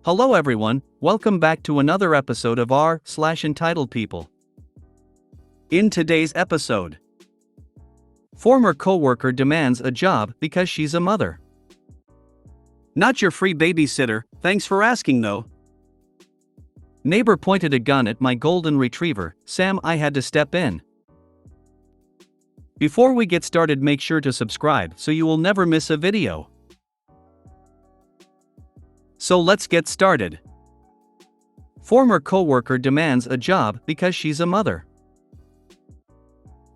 Hello everyone, welcome back to another episode of r/Entitled People. In today's episode, former coworker demands a job because she's a mother. Not your free babysitter, thanks for asking though. Neighbor pointed a gun at my golden retriever, Sam. I had to step in. Before we get started, make sure to subscribe so you will never miss a video. So let's get started. Former coworker demands a job because she's a mother.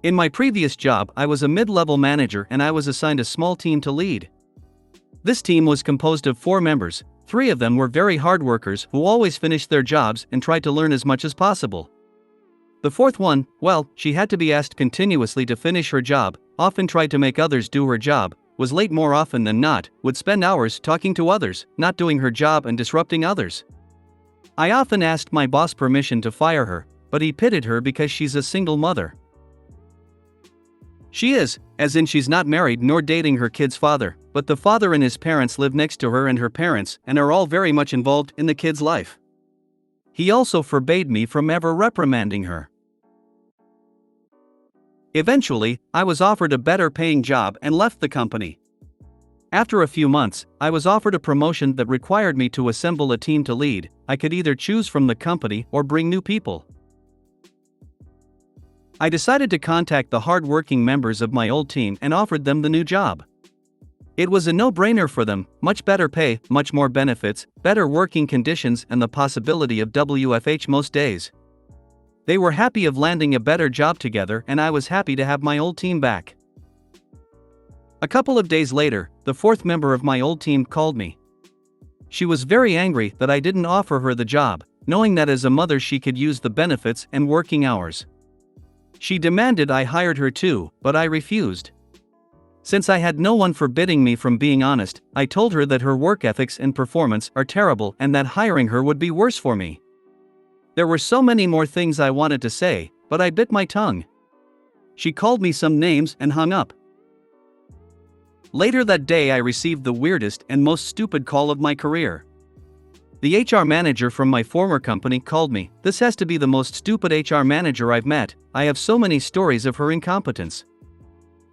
In my previous job, I was a mid-level manager and I was assigned a small team to lead. This team was composed of 4 members. 3 of them were very hard workers who always finished their jobs and tried to learn as much as possible. The 4th one, well, she had to be asked continuously to finish her job, often tried to make others do her job, was late more often than not, would spend hours talking to others, not doing her job and disrupting others. I often asked my boss permission to fire her, but he pitied her because she's a single mother. She is, as in she's not married nor dating her kid's father, but the father and his parents live next to her and her parents and are all very much involved in the kid's life. He also forbade me from ever reprimanding her. Eventually, I was offered a better paying job and left the company. After a few months, I was offered a promotion that required me to assemble a team to lead. I could either choose from the company or bring new people. I decided to contact the hard-working members of my old team and offered them the new job. It was a no-brainer for them, much better pay, much more benefits, better working conditions and the possibility of WFH most days. They were happy of landing a better job together and I was happy to have my old team back. A couple of days later, the 4th member of my old team called me. She was very angry that I didn't offer her the job, knowing that as a mother she could use the benefits and working hours. She demanded I hired her too, but I refused. Since I had no one forbidding me from being honest, I told her that her work ethics and performance are terrible and that hiring her would be worse for me. There were so many more things I wanted to say, but I bit my tongue. She called me some names and hung up. Later that day I received the weirdest and most stupid call of my career. The HR manager from my former company called me. This has to be the most stupid HR manager I've met. I have so many stories of her incompetence.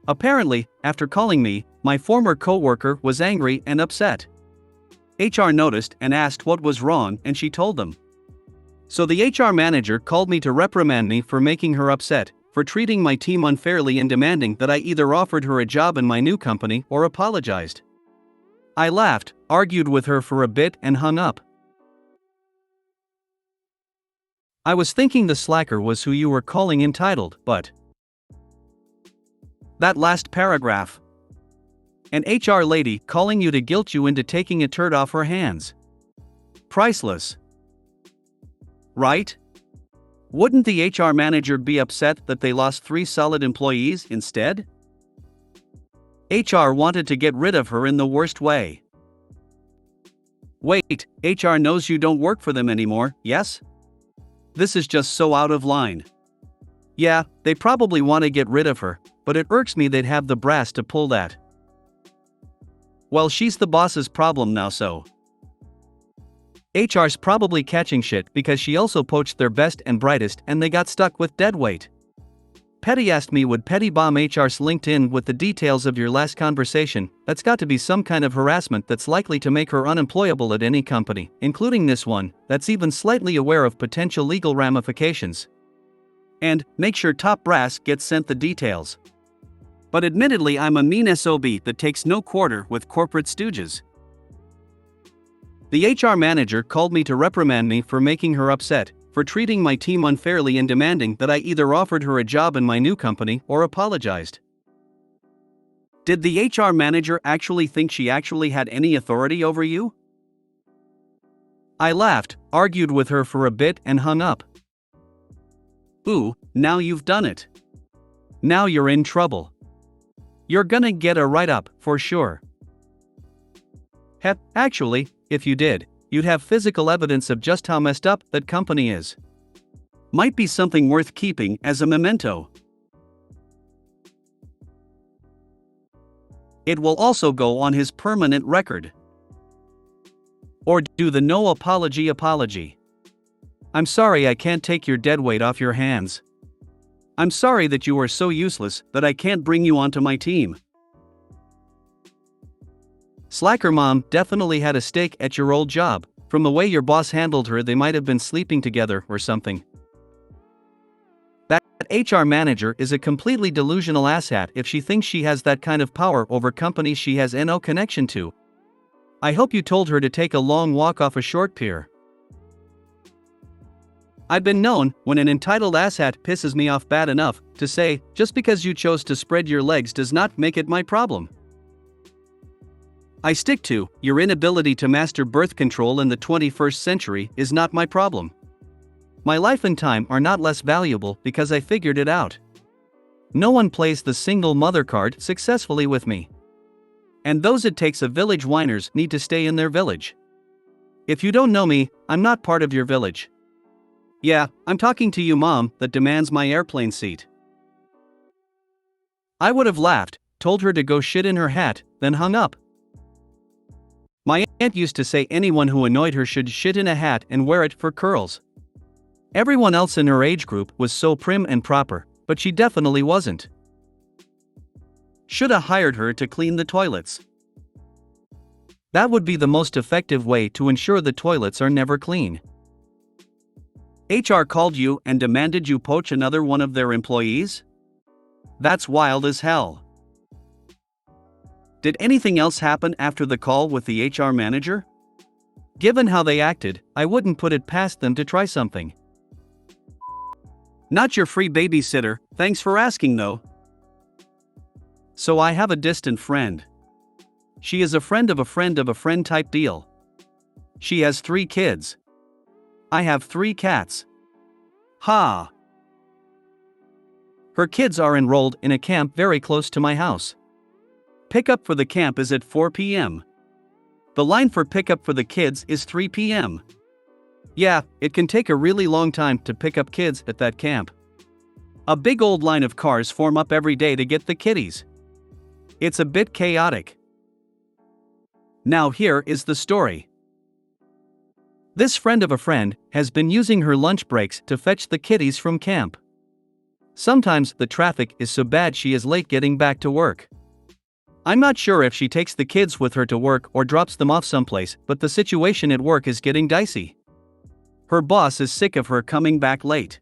Apparently, after calling me, my former coworker was angry and upset. HR noticed and asked what was wrong and she told them. So the HR manager called me to reprimand me for making her upset, for treating my team unfairly and demanding that I either offered her a job in my new company or apologized. I laughed, argued with her for a bit and hung up. I was thinking the slacker was who you were calling entitled, but that last paragraph. An HR lady calling you to guilt you into taking a turd off her hands. Priceless. Right? Wouldn't the HR manager be upset that they lost 3 solid employees instead? HR wanted to get rid of her in the worst way. Wait, HR knows you don't work for them anymore, yes? This is just so out of line. Yeah, they probably want to get rid of her, but it irks me they'd have the brass to pull that. Well, she's the boss's problem now, so HR's probably catching shit because she also poached their best and brightest and they got stuck with dead weight. Petty asked me, would Petty bomb HR's LinkedIn with the details of your last conversation? That's got to be some kind of harassment that's likely to make her unemployable at any company, including this one, that's even slightly aware of potential legal ramifications. And make sure top brass gets sent the details. But admittedly, I'm a mean SOB that takes no quarter with corporate stooges. The HR manager called me to reprimand me for making her upset, for treating my team unfairly and demanding that I either offered her a job in my new company or apologized. Did the HR manager actually think she actually had any authority over you? I laughed, argued with her for a bit and hung up. Ooh, now you've done it. Now you're in trouble. You're gonna get a write-up, for sure. Hep, actually, if you did, you'd have physical evidence of just how messed up that company is. Might be something worth keeping as a memento. It will also go on his permanent record. Or do the no apology. I'm sorry I can't take your deadweight off your hands. I'm sorry that you are so useless that I can't bring you onto my team. Slacker mom definitely had a stake at your old job. From the way your boss handled her, they might have been sleeping together or something. That HR manager is a completely delusional asshat if she thinks she has that kind of power over companies she has no connection to. I hope you told her to take a long walk off a short pier. I've been known, when an entitled asshat pisses me off bad enough, to say, just because you chose to spread your legs does not make it my problem. I stick to, your inability to master birth control in the 21st century is not my problem. My life and time are not less valuable because I figured it out. No one plays the single mother card successfully with me. And those it takes a village whiners need to stay in their village. If you don't know me, I'm not part of your village. Yeah, I'm talking to you, mom, that demands my airplane seat. I would have laughed, told her to go shit in her hat, then hung up. My aunt used to say anyone who annoyed her should shit in a hat and wear it for curls. Everyone else in her age group was so prim and proper, but she definitely wasn't. Shoulda hired her to clean the toilets. That would be the most effective way to ensure the toilets are never clean. HR called you and demanded you poach another one of their employees? That's wild as hell. Did anything else happen after the call with the HR manager? Given how they acted, I wouldn't put it past them to try something. Not your free babysitter, thanks for asking though. So I have a distant friend. She is a friend of a friend of a friend type deal. She has 3 kids. I have 3 cats. Ha! Her kids are enrolled in a camp very close to my house. Pickup for the camp is at 4 p.m. The line for pickup for the kids is 3 p.m. Yeah, it can take a really long time to pick up kids at that camp. A big old line of cars form up every day to get the kiddies. It's a bit chaotic. Now here is the story. This friend of a friend has been using her lunch breaks to fetch the kiddies from camp. Sometimes the traffic is so bad she is late getting back to work. I'm not sure if she takes the kids with her to work or drops them off someplace, but the situation at work is getting dicey. Her boss is sick of her coming back late.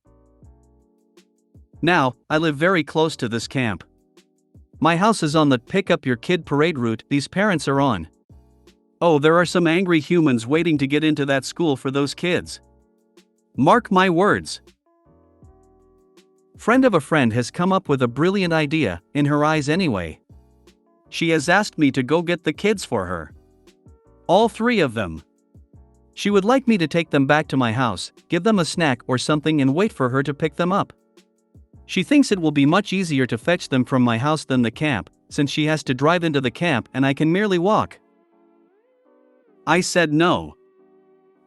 Now, I live very close to this camp. My house is on the pick up your kid parade route these parents are on. Oh, there are some angry humans waiting to get into that school for those kids. Mark my words. Friend of a friend has come up with a brilliant idea, in her eyes anyway. She has asked me to go get the kids for her. All 3 of them. She would like me to take them back to my house, give them a snack or something and wait for her to pick them up. She thinks it will be much easier to fetch them from my house than the camp, since she has to drive into the camp and I can merely walk. I said no.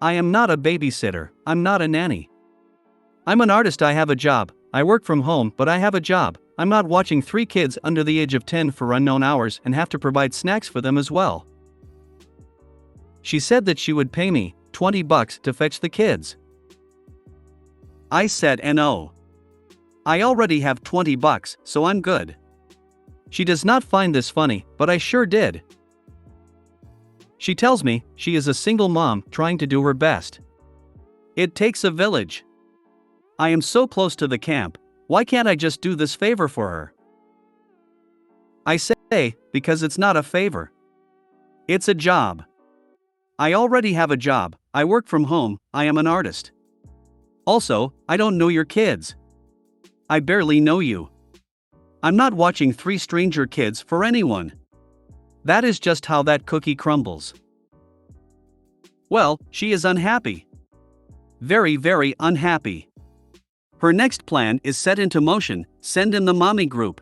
I am not a babysitter, I'm not a nanny. I'm an artist, I have a job, I work from home but I have a job. I'm not watching 3 kids under the age of 10 for unknown hours and have to provide snacks for them as well. She said that she would pay me $20 to fetch the kids. I said no. I already have $20, so I'm good. She does not find this funny, but I sure did. She tells me she is a single mom trying to do her best. It takes a village. I am so close to the camp. Why can't I just do this favor for her? I say, because it's not a favor. It's a job. I already have a job, I work from home, I am an artist. Also, I don't know your kids. I barely know you. I'm not watching 3 stranger kids for anyone. That is just how that cookie crumbles. Well, she is unhappy. Very, very unhappy. Her next plan is set into motion, send in the mommy group.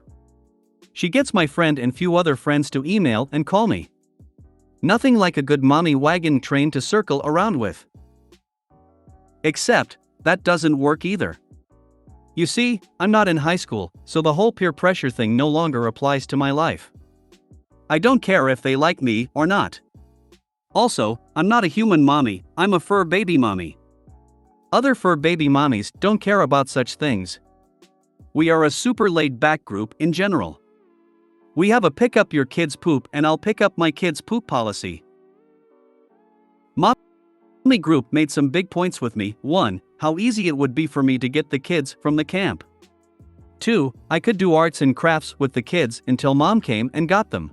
She gets my friend and few other friends to email and call me. Nothing like a good mommy wagon train to circle around with. Except, that doesn't work either. You see, I'm not in high school, so the whole peer pressure thing no longer applies to my life. I don't care if they like me or not. Also, I'm not a human mommy, I'm a fur baby mommy. Other fur baby mommies don't care about such things. We are a super laid-back group in general. We have a pick up your kids' poop and I'll pick up my kids' poop policy. Mommy group made some big points with me. 1. How easy it would be for me to get the kids from the camp. 2. I could do arts and crafts with the kids until mom came and got them.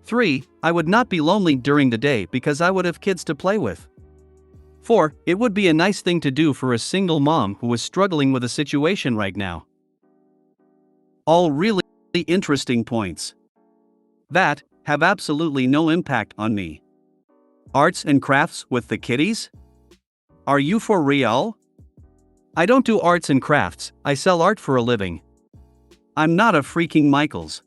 3. I would not be lonely during the day because I would have kids to play with. 4. It would be a nice thing to do for a single mom who is struggling with a situation right now. All really interesting points that have absolutely no impact on me. Arts and crafts with the kiddies? Are you for real? I don't do arts and crafts, I sell art for a living. I'm not a freaking Michaels.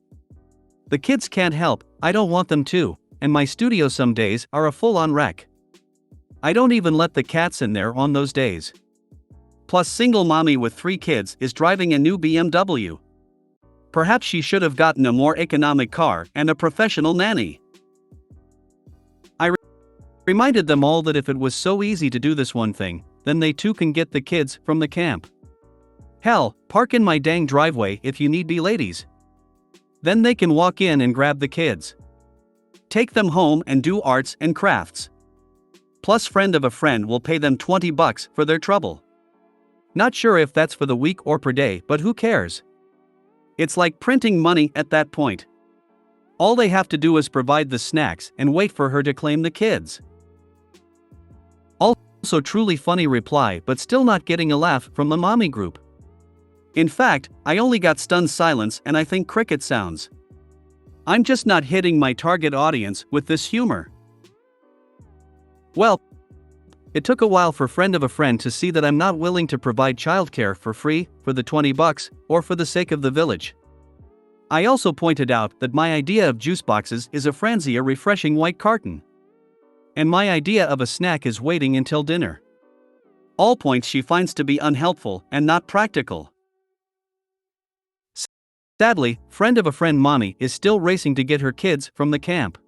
The kids can't help, I don't want them to, and my studio some days are a full-on wreck. I don't even let the cats in there on those days. Plus, single mommy with 3 kids is driving a new BMW. Perhaps she should have gotten a more economic car and a professional nanny. I reminded them all that if it was so easy to do this one thing, then they too can get the kids from the camp. Hell, park in my dang driveway if you need be, ladies. Then they can walk in and grab the kids. Take them home and do arts and crafts. Plus, friend of a friend will pay them $20 for their trouble. Not sure if that's for the week or per day, but who cares? It's like printing money at that point. All they have to do is provide the snacks and wait for her to claim the kids. Also truly funny reply, but still not getting a laugh from the mommy group. In fact, I only got stunned silence and I think cricket sounds. I'm just not hitting my target audience with this humor. Well, it took a while for friend of a friend to see that I'm not willing to provide childcare for free, for the $20, or for the sake of the village. I also pointed out that my idea of juice boxes is a Franzia refreshing white carton. And my idea of a snack is waiting until dinner. All points she finds to be unhelpful and not practical. Sadly, friend of a friend mommy is still racing to get her kids from the camp.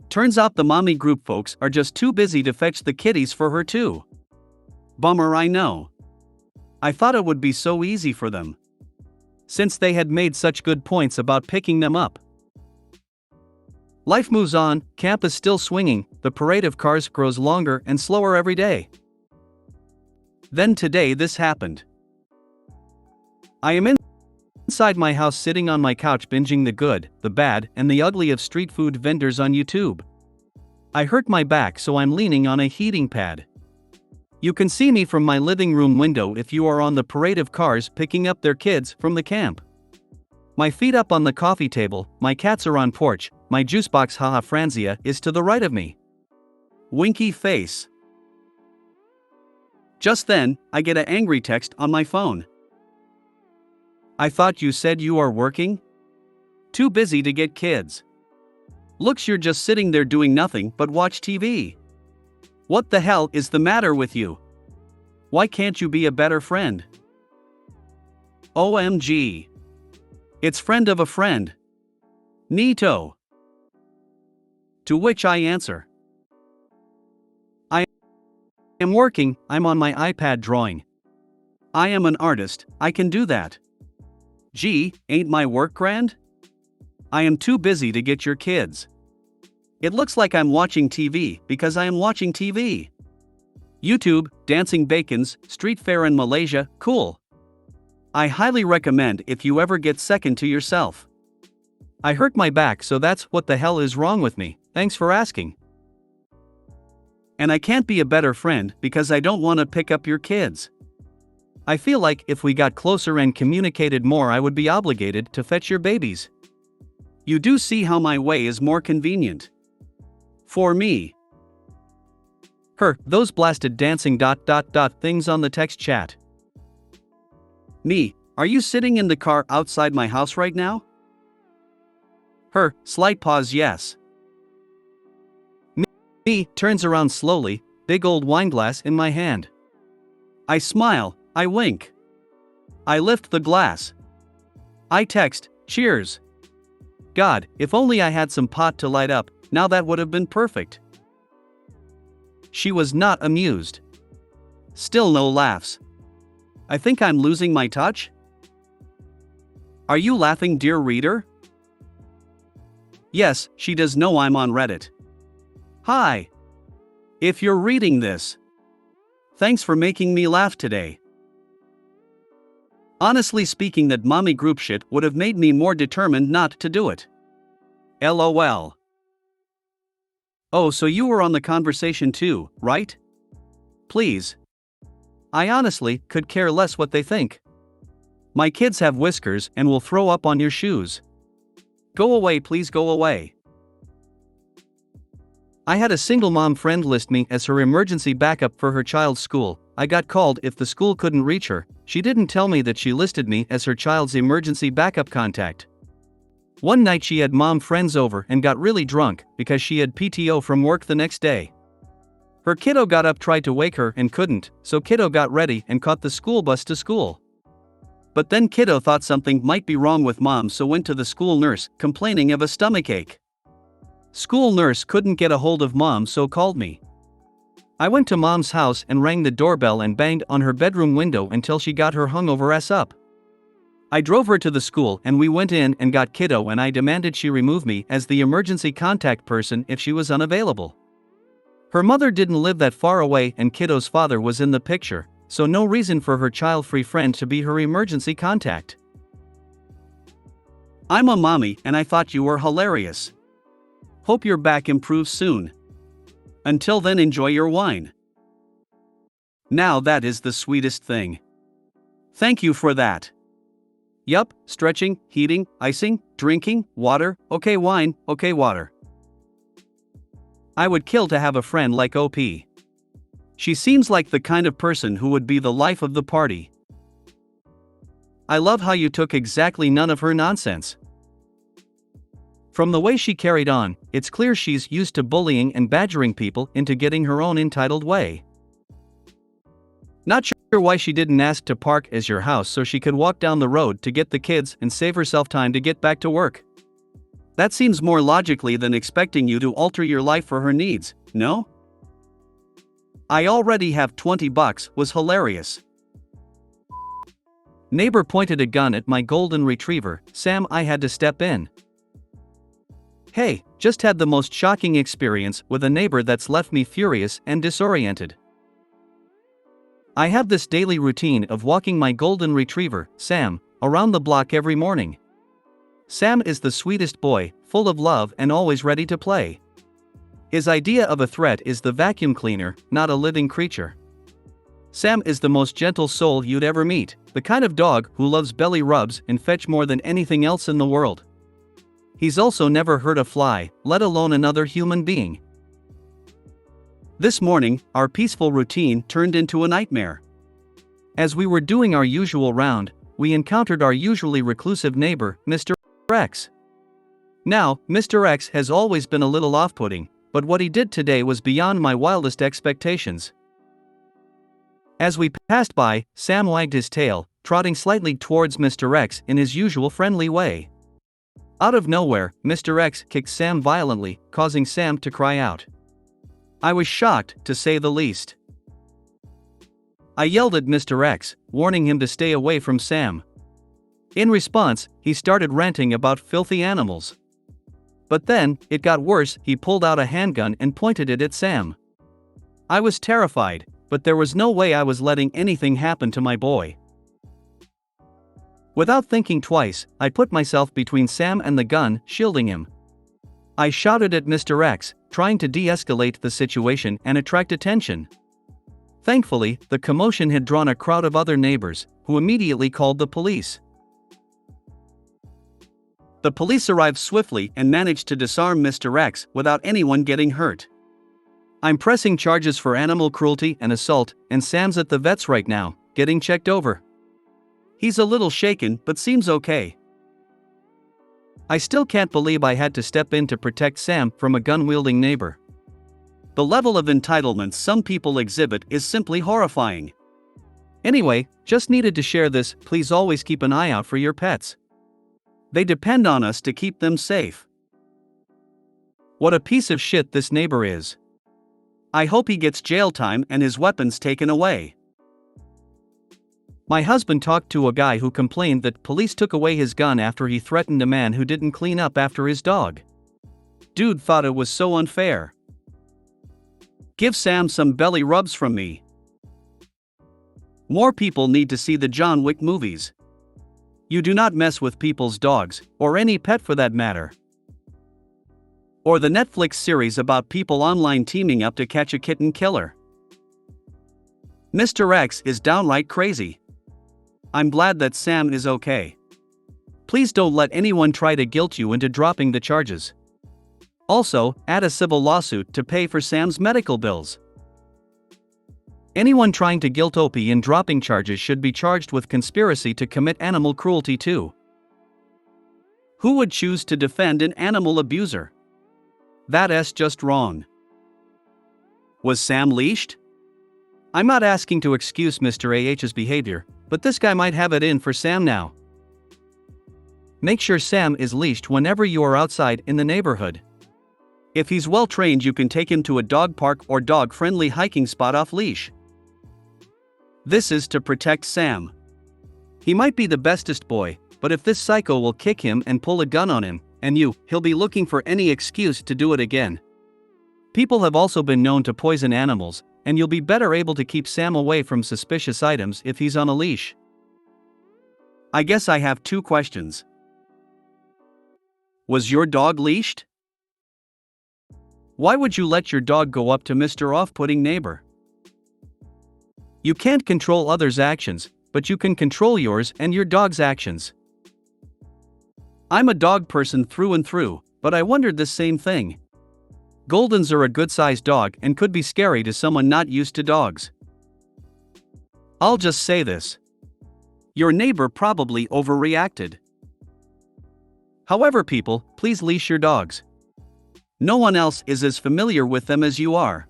Turns out the mommy group folks are just too busy to fetch the kiddies for her too. Bummer, I know. I thought it would be so easy for them, since they had made such good points about picking them up. Life moves on, camp is still swinging, the parade of cars grows longer and slower every day. Then today this happened. I am inside my house sitting on my couch binging the good, the bad, and the ugly of street food vendors on YouTube. I hurt my back, so I'm leaning on a heating pad. You can see me from my living room window if you are on the parade of cars picking up their kids from the camp. My feet up on the coffee table, my cats are on porch, my juice box haha Franzia is to the right of me. Winky face. Just then, I get an angry text on my phone. I thought you said you are working? Too busy to get kids. Looks you're just sitting there doing nothing but watch TV. What the hell is the matter with you? Why can't you be a better friend? OMG. It's friend of a friend. Neato. To which I answer. I am working, I'm on my iPad drawing. I am an artist, I can do that. Gee, ain't my work grand? I am too busy to get your kids. It looks like I'm watching TV because I am watching TV. YouTube, Dancing Bacons, Street Fair in Malaysia, cool. I highly recommend if you ever get second to yourself. I hurt my back, so that's what the hell is wrong with me, thanks for asking. And I can't be a better friend because I don't want to pick up your kids. I feel like if we got closer and communicated more, I would be obligated to fetch your babies. You do see how my way is more convenient. For me. Those blasted dancing ... things on the text chat. Me, are you sitting in the car outside my house right now? Slight pause, yes. Me, turns around slowly, big old wine glass in my hand. I smile, I wink. I lift the glass. I text, cheers. God, if only I had some pot to light up, now that would have been perfect. She was not amused. Still no laughs. I think I'm losing my touch? Are you laughing, dear reader? Yes, she does know I'm on Reddit. Hi! If you're reading this, thanks for making me laugh today. Honestly speaking, that mommy group shit would have made me more determined not to do it. LOL. Oh, so you were on the conversation too, right? Please. I honestly could care less what they think. My kids have whiskers and will throw up on your shoes. Go away, please go away. I had a single mom friend list me as her emergency backup for her child's school. I got called if the school couldn't reach her. She didn't tell me that she listed me as her child's emergency backup contact. One night she had mom friends over and got really drunk because she had PTO from work the next day. Her kiddo got up, tried to wake her and couldn't, so kiddo got ready and caught the school bus to school. But then kiddo thought something might be wrong with mom, so went to the school nurse, complaining of a stomachache. School nurse couldn't get a hold of mom, so called me. I went to mom's house and rang the doorbell and banged on her bedroom window until she got her hungover ass up. I drove her to the school and we went in and got kiddo, and I demanded she remove me as the emergency contact person if she was unavailable. Her mother didn't live that far away and kiddo's father was in the picture, so no reason for her child-free friend to be her emergency contact. I'm a mommy and I thought you were hilarious. Hope your back improves soon. Until then, enjoy your wine. Now that is the sweetest thing. Thank you for that. Yup, stretching, heating, icing, drinking, water, okay wine, okay water. I would kill to have a friend like OP. She seems like the kind of person who would be the life of the party. I love how you took exactly none of her nonsense. From the way she carried on, it's clear she's used to bullying and badgering people into getting her own entitled way. Not sure why she didn't ask to park as your house so she could walk down the road to get the kids and save herself time to get back to work. That seems more logically than expecting you to alter your life for her needs, no? I already have $20 was hilarious. Neighbor pointed a gun at my golden retriever, Sam. I had to step in. Hey, just had the most shocking experience with a neighbor that's left me furious and disoriented. I have this daily routine of walking my golden retriever, Sam, around the block every morning. Sam is the sweetest boy, full of love and always ready to play. His idea of a threat is the vacuum cleaner, not a living creature. Sam is the most gentle soul you'd ever meet, the kind of dog who loves belly rubs and fetch more than anything else in the world. He's also never hurt a fly, let alone another human being. This morning, our peaceful routine turned into a nightmare. As we were doing our usual round, we encountered our usually reclusive neighbor, Mr. X. Now, Mr. X has always been a little off-putting, but what he did today was beyond my wildest expectations. As we passed by, Sam wagged his tail, trotting slightly towards Mr. X in his usual friendly way. Out of nowhere, Mr. X kicked Sam violently, causing Sam to cry out. I was shocked, to say the least. I yelled at Mr. X, warning him to stay away from Sam. In response, he started ranting about filthy animals. But then, it got worse. He pulled out a handgun and pointed it at Sam. I was terrified, but there was no way I was letting anything happen to my boy. Without thinking twice, I put myself between Sam and the gun, shielding him. I shouted at Mr. X, trying to de-escalate the situation and attract attention. Thankfully, the commotion had drawn a crowd of other neighbors, who immediately called the police. The police arrived swiftly and managed to disarm Mr. X without anyone getting hurt. I'm pressing charges for animal cruelty and assault, and Sam's at the vet's right now, getting checked over. He's a little shaken but seems okay. I still can't believe I had to step in to protect Sam from a gun-wielding neighbor. The level of entitlement some people exhibit is simply horrifying. Anyway, just needed to share this. Please always keep an eye out for your pets. They depend on us to keep them safe. What a piece of shit this neighbor is. I hope he gets jail time and his weapons taken away. My husband talked to a guy who complained that police took away his gun after he threatened a man who didn't clean up after his dog. Dude thought it was so unfair. Give Sam some belly rubs from me. More people need to see the John Wick movies. You do not mess with people's dogs, or any pet for that matter. Or the Netflix series about people online teaming up to catch a kitten killer. Mr. X is downright crazy. I'm glad that Sam is okay. Please don't let anyone try to guilt you into dropping the charges. Also, add a civil lawsuit to pay for Sam's medical bills. Anyone trying to guilt OP in dropping charges should be charged with conspiracy to commit animal cruelty too. Who would choose to defend an animal abuser? That's just wrong. Was Sam leashed? I'm not asking to excuse Mr. AH's behavior, but this guy might have it in for Sam now. Make sure Sam is leashed whenever you are outside in the neighborhood. If he's well trained, you can take him to a dog park or dog-friendly hiking spot off leash. This is to protect Sam. He might be the bestest boy, but if this psycho will kick him and pull a gun on him, and he'll be looking for any excuse to do it again. People have also been known to poison animals, and you'll be better able to keep Sam away from suspicious items if he's on a leash. I guess I have 2 questions. Was your dog leashed? Why would you let your dog go up to Mr. Off-putting neighbor? You can't control others' actions, but you can control yours and your dog's actions. I'm a dog person through and through, but I wondered the same thing. Goldens are a good-sized dog and could be scary to someone not used to dogs. I'll just say this. Your neighbor probably overreacted. However, people, please leash your dogs. No one else is as familiar with them as you are.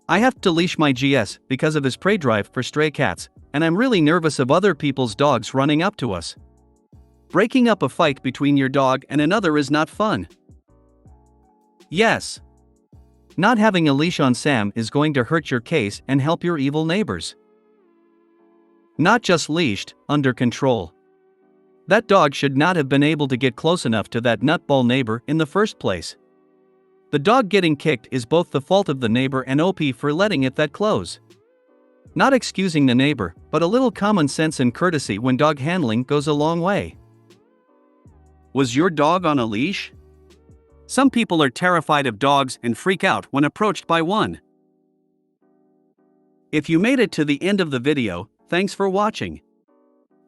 I have to leash my GS because of his prey drive for stray cats, and I'm really nervous of other people's dogs running up to us. Breaking up a fight between your dog and another is not fun. Yes. Not having a leash on Sam is going to hurt your case and help your evil neighbors. Not just leashed, under control. That dog should not have been able to get close enough to that nutball neighbor in the first place. The dog getting kicked is both the fault of the neighbor and OP for letting it that close. Not excusing the neighbor, but a little common sense and courtesy when dog handling goes a long way. Was your dog on a leash? Some people are terrified of dogs and freak out when approached by one. If you made it to the end of the video, thanks for watching.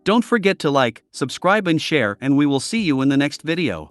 Don't forget to like, subscribe and share, and we will see you in the next video.